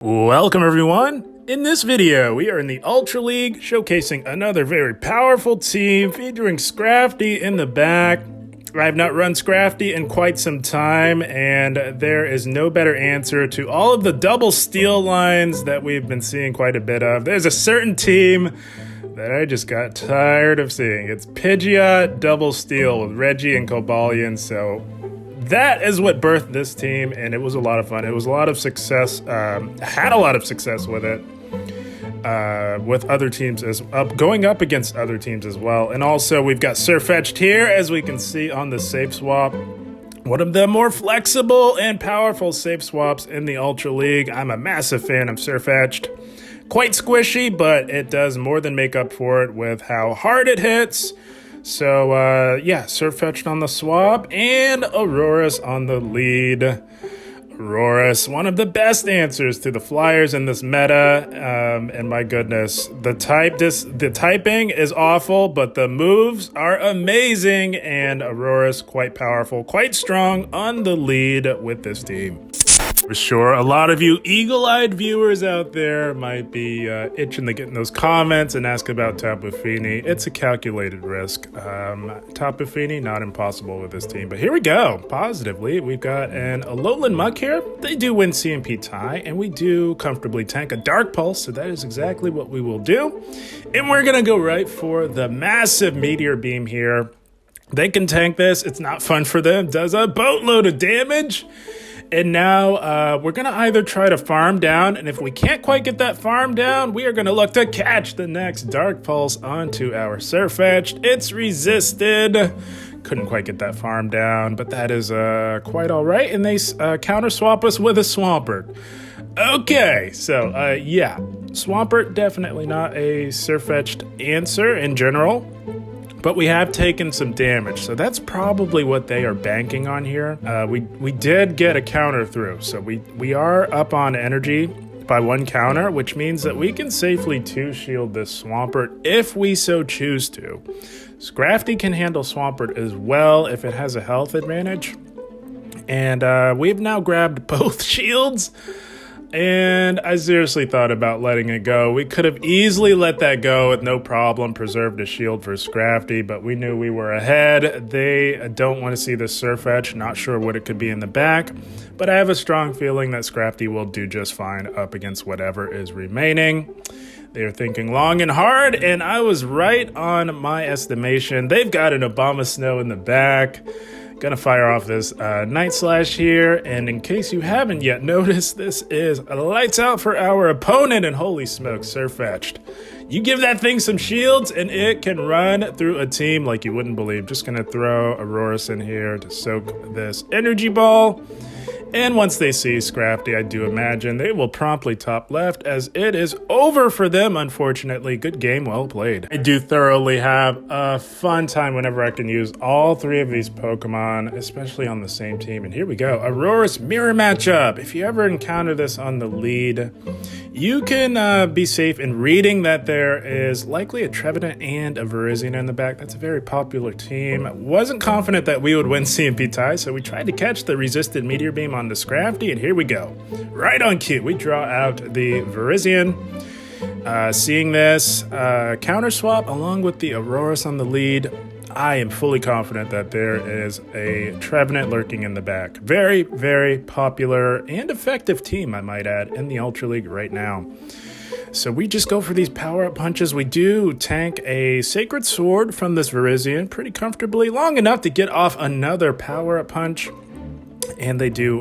Welcome everyone! In this video, we are in the Ultra League, showcasing another very powerful team featuring Scrafty in the back. I have not run Scrafty in quite some time, and there is no better answer to all of the double steal lines that we've been seeing quite a bit of. There's a certain team that I just got tired of seeing. It's Pidgeot double steal with Reggie and Cobalion, so that is what birthed this team, and it was a lot of fun. It was a lot of success, had a lot of success with it, with other teams, going up against other teams as well. And also, we've got Sirfetch'd here, as we can see on the safe swap. One of the more flexible and powerful safe swaps in the Ultra League. I'm a massive fan of Sirfetch'd. Quite squishy, but it does more than make up for it with how hard it hits. So, yeah, Sirfetch'd on the swap and Aurorus on the lead. Aurorus, one of the best answers to the flyers in this meta, and my goodness, the typing is awful, but the moves are amazing, and Aurorus quite powerful, quite strong on the lead with this team. For sure, a lot of you eagle-eyed viewers out there might be itching to get in those comments and ask about Tapu Fini. It's a calculated risk. Tapu Fini, not impossible with this team. But here we go. Positively, we've got an Alolan Muk here. They do win CMP tie, and we do comfortably tank a Dark Pulse, so that is exactly what we will do. And we're going to go right for the massive Meteor Beam here. They can tank this. It's not fun for them. Does a boatload of damage. And now we're going to either try to farm down, and if we can't quite get that farm down, we are going to look to catch the next Dark Pulse onto our Sirfetch'd. It's resisted. Couldn't quite get that farm down, but that is quite all right. And they counter swap us with a Swampert. Okay, so yeah, Swampert definitely not a Sirfetch'd answer in general. But we have taken some damage, so that's probably what they are banking on here. We did get a counter through, so we are up on energy by one counter, which means that we can safely two-shield this Swampert if we so choose to. Scrafty can handle Swampert as well if it has a health advantage. And we've now grabbed both shields. And I seriously thought about letting it go. We could have easily let that go with no problem, preserved a shield for Scrafty, but we knew we were ahead. They don't want to see the Sirfetch'd, not sure what it could be in the back, but I have a strong feeling that Scrafty will do just fine up against whatever is remaining. They're thinking long and hard, and I was right on my estimation. They've got an Abomasnow in the back. Gonna fire off this Night Slash here, and in case you haven't yet noticed, this is lights out for our opponent, and holy smokes, Sirfetch'd. You give that thing some shields, and it can run through a team like you wouldn't believe. Just gonna throw Aurorus in here to soak this energy ball. And once they see Scrafty, I do imagine they will promptly top left, as it is over for them, unfortunately. Good game, well played. I do thoroughly have a fun time whenever I can use all three of these Pokemon, especially on the same team. And here we go, Aurorus mirror matchup. If you ever encounter this on the lead, you can be safe in reading that there is likely a Trevenant and a Virizion in the back. That's a very popular team. Wasn't confident that we would win CMP tie, so we tried to catch the resisted Meteor Beam on the Scrafty, and here we go. Right on cue, we draw out the Virizion. Seeing this counter swap along with the Aurorus on the lead, I am fully confident that there is a Trevenant lurking in the back. Very, very popular and effective team, I might add, in the Ultra League right now. So we just go for these power-up punches. We do tank a Sacred Sword from this Virizion pretty comfortably, long enough to get off another power-up punch. And they do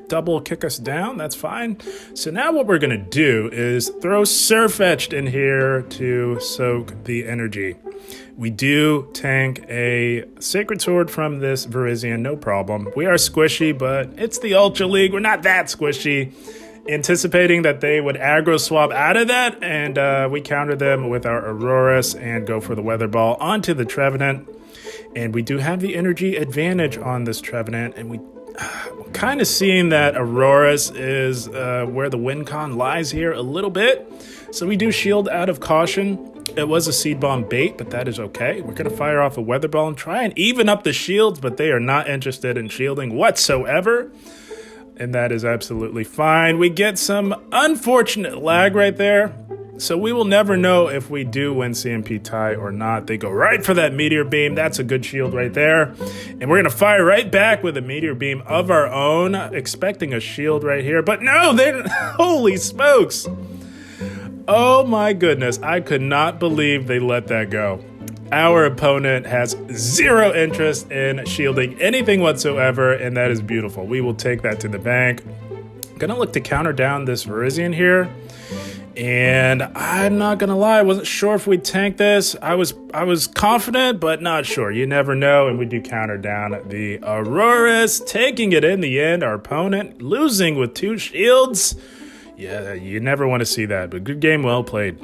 double kick us down. That's fine. So now what we're going to do is throw Sirfetch'd in here to soak the energy. We do tank a Sacred Sword from this Virizion, no problem. We are squishy, but it's the Ultra League. We're not that squishy. Anticipating that they would aggro swap out of that, and we counter them with our Aurorus and go for the Weather Ball onto the Trevenant. And we do have the energy advantage on this Trevenant, and we kind of seeing that Aurorus is where the win con lies here a little bit. So we do shield out of caution. It was a Seed Bomb bait, but that is okay. We're going to fire off a Weather Ball and try and even up the shields, but they are not interested in shielding whatsoever. and that is absolutely fine. We get some unfortunate lag right there, so we will never know if we do win CMP tie or not. They go right for that Meteor Beam. That's a good shield right there. And we're going to fire right back with a Meteor Beam of our own, expecting a shield right here. But no, holy smokes. Oh my goodness, I could not believe they let that go. Our opponent has zero interest in shielding anything whatsoever, and that is beautiful. We will take that to the bank. Gonna look to counter down this Virizion here. And I'm not gonna lie, I wasn't sure if we'd tank this. I was confident, but not sure. You never know, and we do counter down the Aurorus, taking it in the end. Our opponent losing with 2 shields. Yeah, you never want to see that, but good game, well played.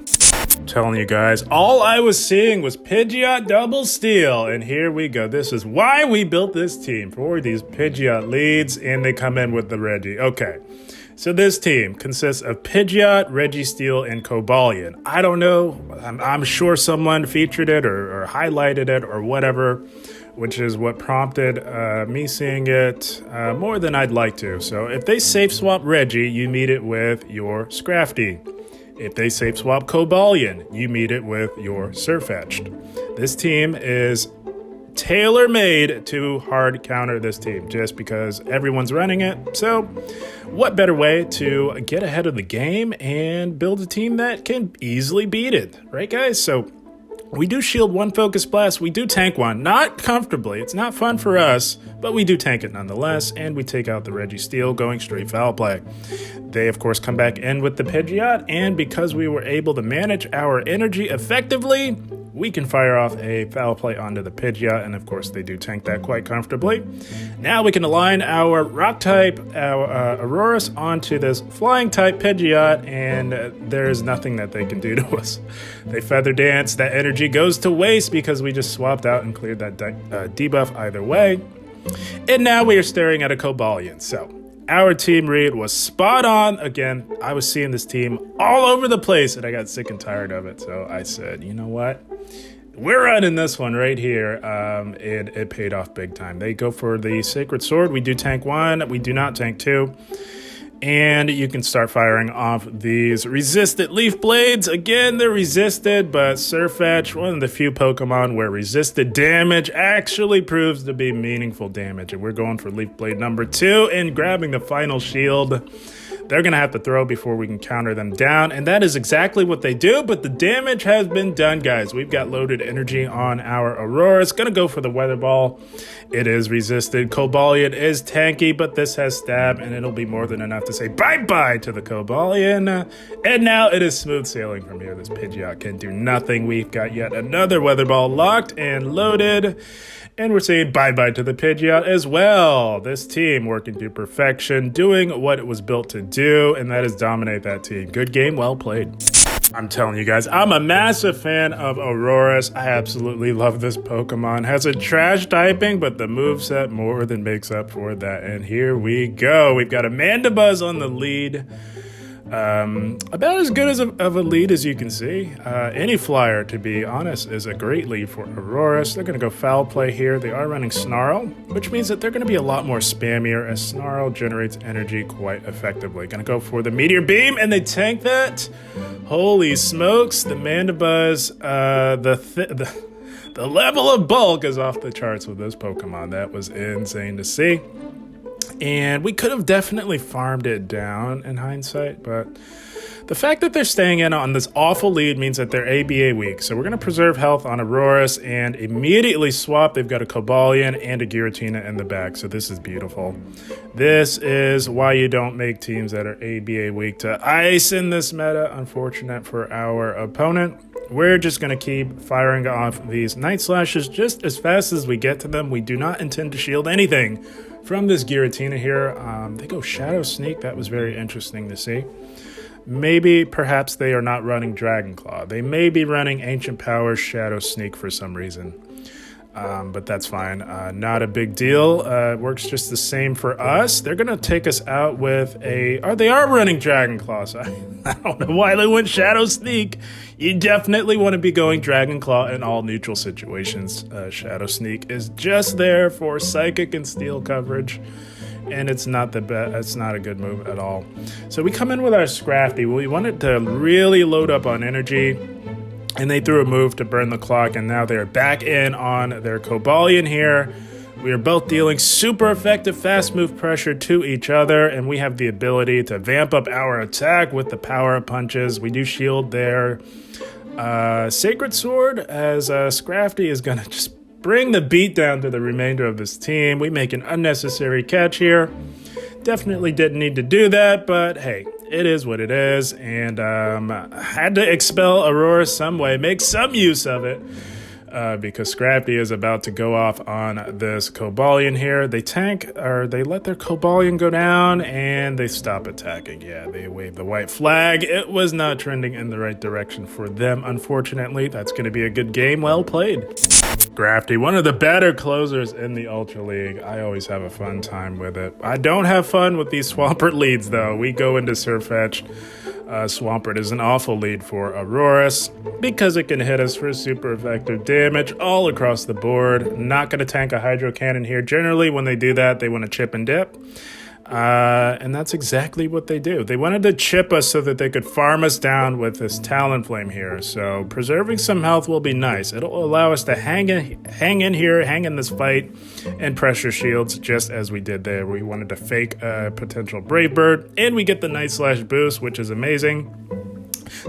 I'm telling you guys, all I was seeing was Pidgeot double steal, and here we go. This is why we built this team, for these Pidgeot leads, and they come in with the Reggie. Okay. So this team consists of Pidgeot, Registeel, and Cobalion. I don't know. I'm sure someone featured it or highlighted it or whatever, which is what prompted me seeing it more than I'd like to. So if they safe swap Reggie, you meet it with your Scrafty. If they safe swap Cobalion, you meet it with your Sirfetch'd. This team is tailor-made to hard counter this team just because everyone's running it. So what better way to get ahead of the game and build a team that can easily beat it, right guys? So we do shield 1 Focus Blast, we do tank 1, not comfortably, it's not fun for us, but we do tank it nonetheless, and we take out the Registeel going straight foul play. They of course come back in with the Pidgeot, and because we were able to manage our energy effectively, we can fire off a foul play onto the Pidgeot, and of course they do tank that quite comfortably. Now we can align our rock type, our Aurorus, onto this flying type Pidgeot, and there is nothing that they can do to us. They feather dance, that energy goes to waste because we just swapped out and cleared that debuff either way. And now we are staring at a Cobalion. So our team read was spot on. Again, I was seeing this team all over the place and I got sick and tired of it. So I said, you know what? We're running this one right here. And it paid off big time. They go for the Sacred Sword. We do tank 1. We do not tank 2. And you can start firing off these resisted Leaf Blades. Again, they're resisted, but Sirfetch'd, one of the few Pokemon where resisted damage actually proves to be meaningful damage. And we're going for Leaf Blade number 2 and grabbing the final shield. They're going to have to throw before we can counter them down, and that is exactly what they do, but the damage has been done, guys. We've got loaded energy on our Aurora. It's going to go for the Weather Ball. It is resisted. Cobalion is tanky, but this has stab, and it'll be more than enough to say bye-bye to the Cobalion. And now it is smooth sailing from here. This Pidgeot can do nothing. We've got yet another Weather Ball locked and loaded. And we're saying bye-bye to the Pidgeot as well. This team working to perfection, doing what it was built to do, and that is dominate that team. Good game, well played. I'm telling you guys, I'm a massive fan of Aurorus. I absolutely love this Pokemon. Has a trash typing, but the moveset more than makes up for that. And here we go. We've got a Mandibuzz on the lead. About as good as of a lead as you can see. Any flyer, to be honest, is a great lead for Aurorus. They're going to go foul play here. They are running Snarl, which means that they're going to be a lot more spammier as Snarl generates energy quite effectively. Going to go for the Meteor Beam, and they tank that. Holy smokes, the Mandibuzz, the level of bulk is off the charts with this Pokemon. That was insane to see. And we could have definitely farmed it down in hindsight, but the fact that they're staying in on this awful lead means that they're ABA weak. So we're going to preserve health on Aurorus and immediately swap. They've got a Cobalion and a Giratina in the back, so this is beautiful. This is why you don't make teams that are ABA weak to ice in this meta. Unfortunate for our opponent. We're just going to keep firing off these Night Slashes just as fast as we get to them. We do not intend to shield anything from this Giratina here. They go Shadow Sneak. That was very interesting to see. Maybe, perhaps they are not running Dragon Claw. They may be running Ancient Power Shadow Sneak for some reason. But that's fine. Not a big deal. It works just the same for us. They're going to take us out with a... they are running Dragon Claw, so I don't know why they went Shadow Sneak. You definitely want to be going Dragon Claw in all neutral situations. Shadow Sneak is just there for Psychic and Steel coverage. and it's not the best. It's not a good move at all. So we come in with our Scrafty. We wanted to really load up on energy, and they threw a move to burn the clock, and now they're back in on their Cobalion here. We are both dealing super effective fast move pressure to each other, and we have the ability to vamp up our attack with the power punches. We do shield their Sacred Sword, as Scrafty is going to just bring the beat down to the remainder of this team. We make an unnecessary catch here. Definitely didn't need to do that, but hey, it is what it is, and had to expel Aurorus some way, make some use of it. Because Scrafty is about to go off on this Cobalion here. They tank, or they let their Cobalion go down, and they stop attacking. Yeah, they wave the white flag. It was not trending in the right direction for them, unfortunately. That's going to be a good game. Well played. Scrafty, one of the better closers in the Ultra League. I always have a fun time with it. I don't have fun with these Swampert leads, though. We go into Sirfetch'd. Swampert is an awful lead for Aurorus because it can hit us for super effective damage all across the board. Not going to tank a Hydro Cannon here. Generally, when they do that, they want to chip and dip. And that's exactly what they do. They wanted to chip us so that they could farm us down with this Talonflame here. So preserving some health will be nice. It'll allow us to hang in here, hang in this fight, and pressure shields just as we did there. We wanted to fake a potential Brave Bird, and we get the Night Slash boost, which is amazing.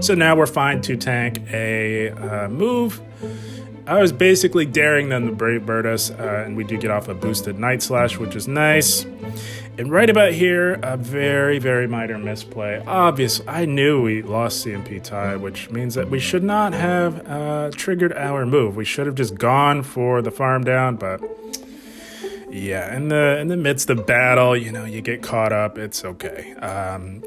So now we're fine to tank a move. I was basically daring them to Brave Bird us, and we do get off a boosted Night Slash, which is nice. And right about here, a very, very minor misplay. Obviously, I knew we lost CMP tie, which means that we should not have triggered our move. We should have just gone for the farm down, but yeah, in the midst of battle, you know, you get caught up. It's okay.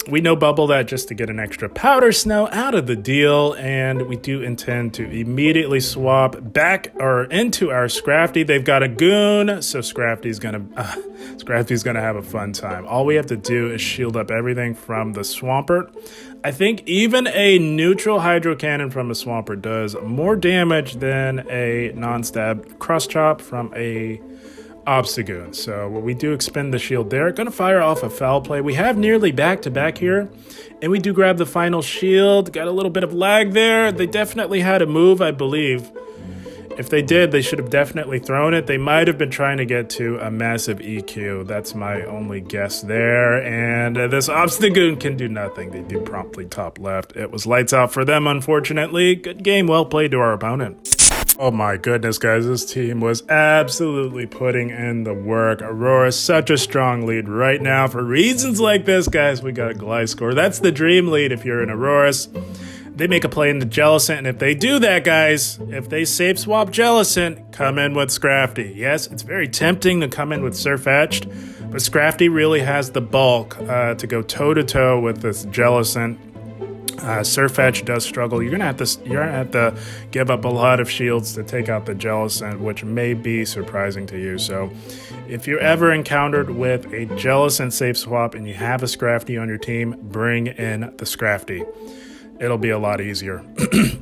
We no bubble that just to get an extra Powder Snow out of the deal, and we do intend to immediately swap back or into our Scrafty. They've got a Goon, so Scrafty's gonna have a fun time. All we have to do is shield up everything from the Swampert. I think even a neutral Hydro Cannon from a Swampert does more damage than a non-stab Cross Chop from a Obstagoon. So we do expend the shield there. Gonna fire off a Foul Play. We have nearly back-to-back here, and we do grab the final shield. Got a little bit of lag there. They definitely had a move, I believe. If they did, they should have definitely thrown it. They might have been trying to get to a massive EQ. That's my only guess there. And this Obstagoon can do nothing. They do promptly top left. It was lights out for them, unfortunately. Good game, well played to our opponent. Oh my goodness, guys, this team was absolutely putting in the work. Aurora, such a strong lead right now. For reasons like this, guys, we got a Gliscor. That's the dream lead if you're in Aurorus. They make a play in the Jellicent, and if they do that, guys, if they safe swap Jellicent, come in with Scrafty. Yes, it's very tempting to come in with Sirfetch'd, but Scrafty really has the bulk to go toe-to-toe with this Jellicent. Sirfetch'd does struggle. You're gonna have to give up a lot of shields to take out the Jellicent, which may be surprising to you. So if you're ever encountered with a Jellicent safe swap and you have a Scrafty on your team, bring in the Scrafty. It'll be a lot easier.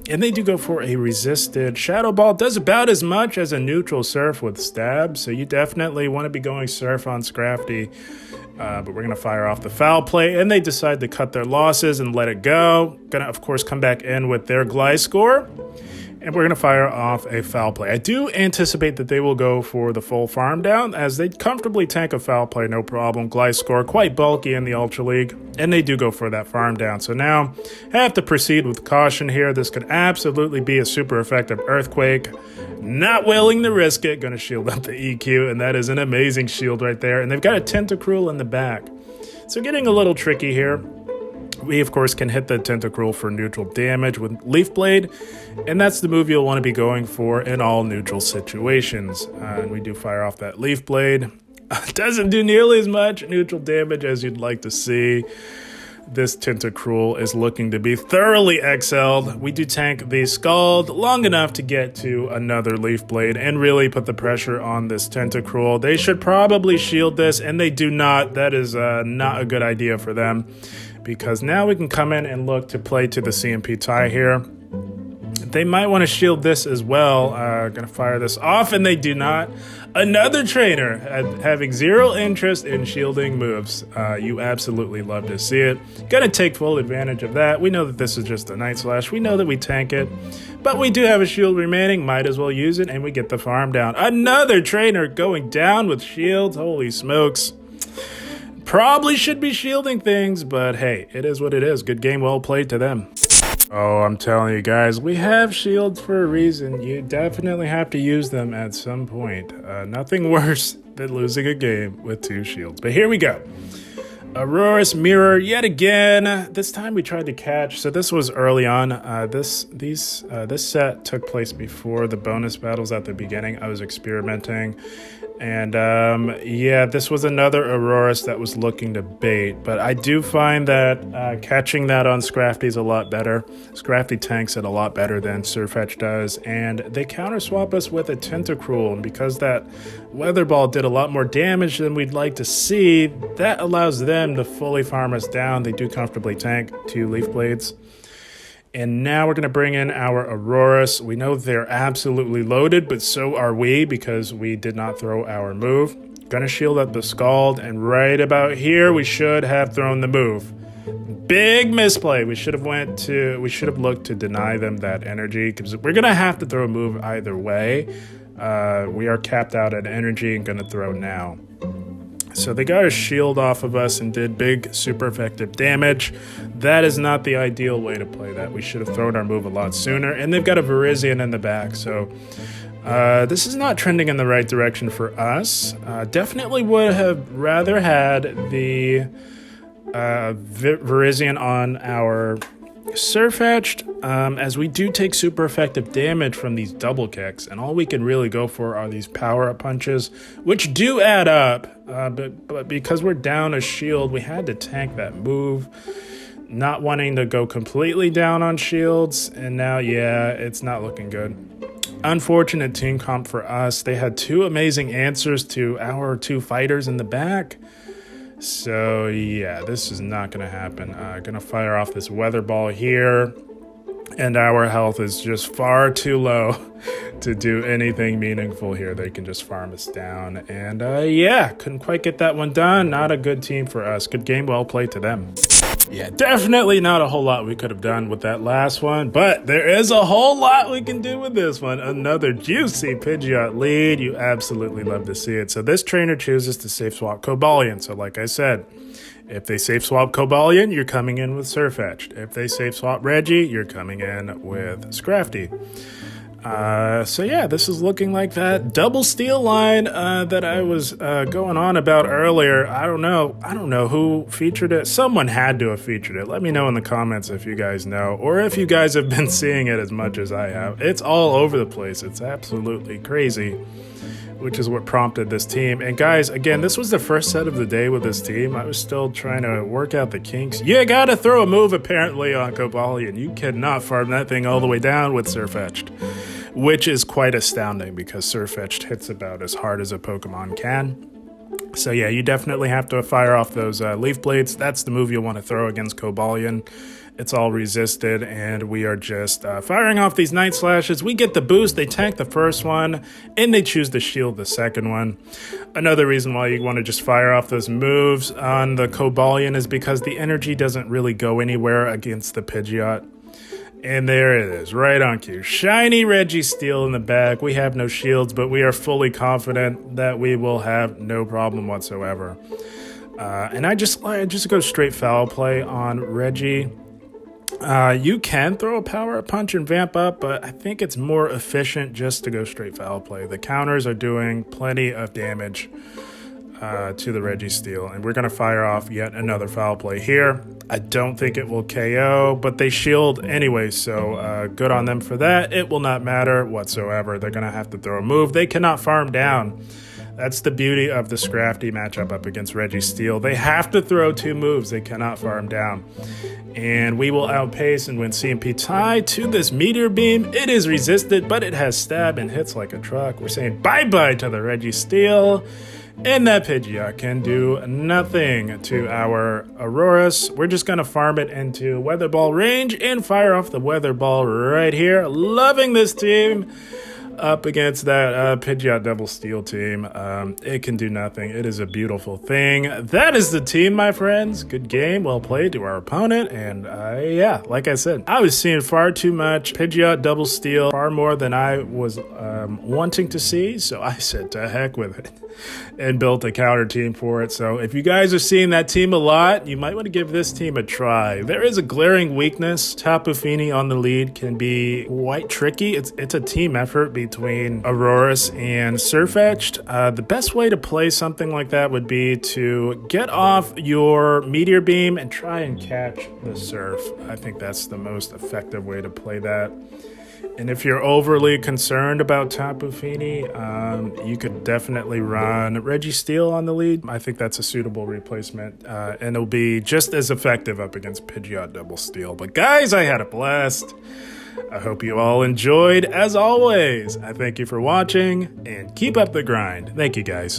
And they do go for a resisted Shadow Ball. Does about as much as a neutral Surf with Stab, so you definitely want to be going Surf on Scrafty. But we're going to fire off the Foul Play, and they decide to cut their losses and let it go. Going to, of course, come back in with their Gliscor, and we're going to fire off a Foul Play. I do anticipate that they will go for the full farm down, as they comfortably tank a Foul Play, no problem. Gliscor, quite bulky in the Ultra League, and they do go for that farm down. So now, have to proceed with caution here. This could absolutely be a super effective Earthquake. Not willing to risk it. Going to shield up the EQ, and that is an amazing shield right there. And they've got a Tentacruel in the back. So getting a little tricky here. We, of course, can hit the Tentacruel for neutral damage with Leaf Blade, and that's the move you'll want to be going for in all neutral situations. And we do fire off that Leaf Blade. Doesn't do nearly as much neutral damage as you'd like to see. This Tentacruel is looking to be thoroughly excelled. We do tank the Scald long enough to get to another Leaf Blade and really put the pressure on this Tentacruel. They should probably shield this, and they do not. That is not a good idea for them, because now we can come in and look to play to the CMP tie here. They might want to shield this as well. Gonna fire this off, and they do not. Another trainer having zero interest in shielding moves. You absolutely love to see it. Gonna take full advantage of that. We know that this is just a Night Slash. We know that we tank it, but we do have a shield remaining. Might as well use it, and we get the farm down. Another trainer going down with shields. Holy smokes. Probably should be shielding things, but hey, it is what it is. Good game, well played to them. Oh, I'm telling you guys, we have shields for a reason. You definitely have to use them at some point. Nothing worse than losing a game with 2 shields. But here we go. Aurorus mirror yet again. This time we tried to catch. So this was early on. This set took place before the bonus battles at the beginning. I was experimenting. And yeah, this was another Aurorus that was looking to bait, but I do find that catching that on Scrafty is a lot better. Scrafty tanks it a lot better than Sirfetch'd does, and they counter swap us with a Tentacruel, and because that Weather Ball did a lot more damage than we'd like to see, that allows them to fully farm us down. They do comfortably tank 2 Leaf Blades. And now we're going to bring in our Aurorus. We know they're absolutely loaded, but so are we because we did not throw our move. Going to shield up the Scald, and right about here, we should have thrown the move. Big misplay. We should have looked to deny them that energy because we're going to have to throw a move either way. We are capped out at energy and going to throw now. So they got a shield off of us and did big, super effective damage. That is not the ideal way to play that. We should have thrown our move a lot sooner. And they've got a Virizion in the back. So this is not trending in the right direction for us. Definitely would have rather had the Virizion on our Sirfetch'd, as we do take super effective damage from these double kicks, and all we can really go for are these power-up punches, which do add up, but because we're down a shield, we had to tank that move, not wanting to go completely down on shields, and now, yeah, it's not looking good. Unfortunate team comp for us. They had 2 amazing answers to our 2 fighters in the back. So yeah, this is not going to happen. Going to fire off this Weather Ball here, and our health is just far too low to do anything meaningful here. They can just farm us down, and yeah, couldn't quite get that one done. Not a good team for us. Good game, well played to them. Yeah, definitely not a whole lot we could have done with that last one, but there is a whole lot we can do with this one. Another juicy Pidgeot lead. You absolutely love to see it. So this trainer chooses to safe swap Cobalion. So like I said, if they safe swap Cobalion, you're coming in with Sirfetch'd. If they safe swap Reggie, you're coming in with Scrafty. So yeah, this is looking like that double steal line that I was going on about earlier. I don't know who featured it. Someone had to have featured it. Let me know in the comments if you guys know, or if you guys have been seeing it as much as I have. It's all over the place. It's absolutely crazy, which is what prompted this team. And guys, again, this was the first set of the day with this team. I was still trying to work out the kinks. You gotta throw a move apparently on Cobalion. You cannot farm that thing all the way down with Sirfetch'd, which is quite astounding because Sirfetch'd hits about as hard as a Pokemon can. So yeah, you definitely have to fire off those Leaf Blades. That's the move you'll want to throw against Cobalion. It's all resisted, and we are just firing off these Night Slashes. We get the boost, they tank the first one, and they choose to shield the second one. Another reason why you want to just fire off those moves on the Cobalion is because the energy doesn't really go anywhere against the Pidgeot. And there it is, right on cue. Shiny Registeel in the back. We have no shields, but we are fully confident that we will have no problem whatsoever. And I just go straight foul play on Reggie. You can throw a power punch and vamp up, but I think it's more efficient just to go straight foul play. The counters are doing plenty of damage to the Registeel, and we're going to fire off yet another foul play here. I don't think it will KO, but they shield anyway, so good on them for that. It will not matter whatsoever. They're going to have to throw a move. They cannot farm down. That's the beauty of the Scrafty matchup up against Registeel. They have to throw 2 moves. They cannot farm down. And we will outpace and win CMP tie to this Meteor Beam. It is resisted, but it has stab and hits like a truck. We're saying bye-bye to the Registeel. And that Pidgeot can do nothing to our Aurorus. We're just going to farm it into Weather Ball range and fire off the Weather Ball right here. Loving this team. Up against that Pidgeot Double Steel team. It can do nothing. It is a beautiful thing. That is the team, my friends. Good game. Well played to our opponent. And yeah, like I said, I was seeing far too much Pidgeot Double Steel, far more than I was wanting to see. So I said to heck with it and built a counter team for it. So if you guys are seeing that team a lot, you might want to give this team a try. There is a glaring weakness. Tapu Fini on the lead can be quite tricky. It's a team effort between Aurorus and Sirfetch'd. The best way to play something like that would be to get off your Meteor Beam and try and catch the Surf. I think that's the most effective way to play that. And if you're overly concerned about Tapu Fini, you could definitely run Registeel on the lead. I think that's a suitable replacement, and it'll be just as effective up against Pidgeot Double Steel. But guys, I had a blast. I hope you all enjoyed. As always, I thank you for watching, and keep up the grind. Thank you, guys.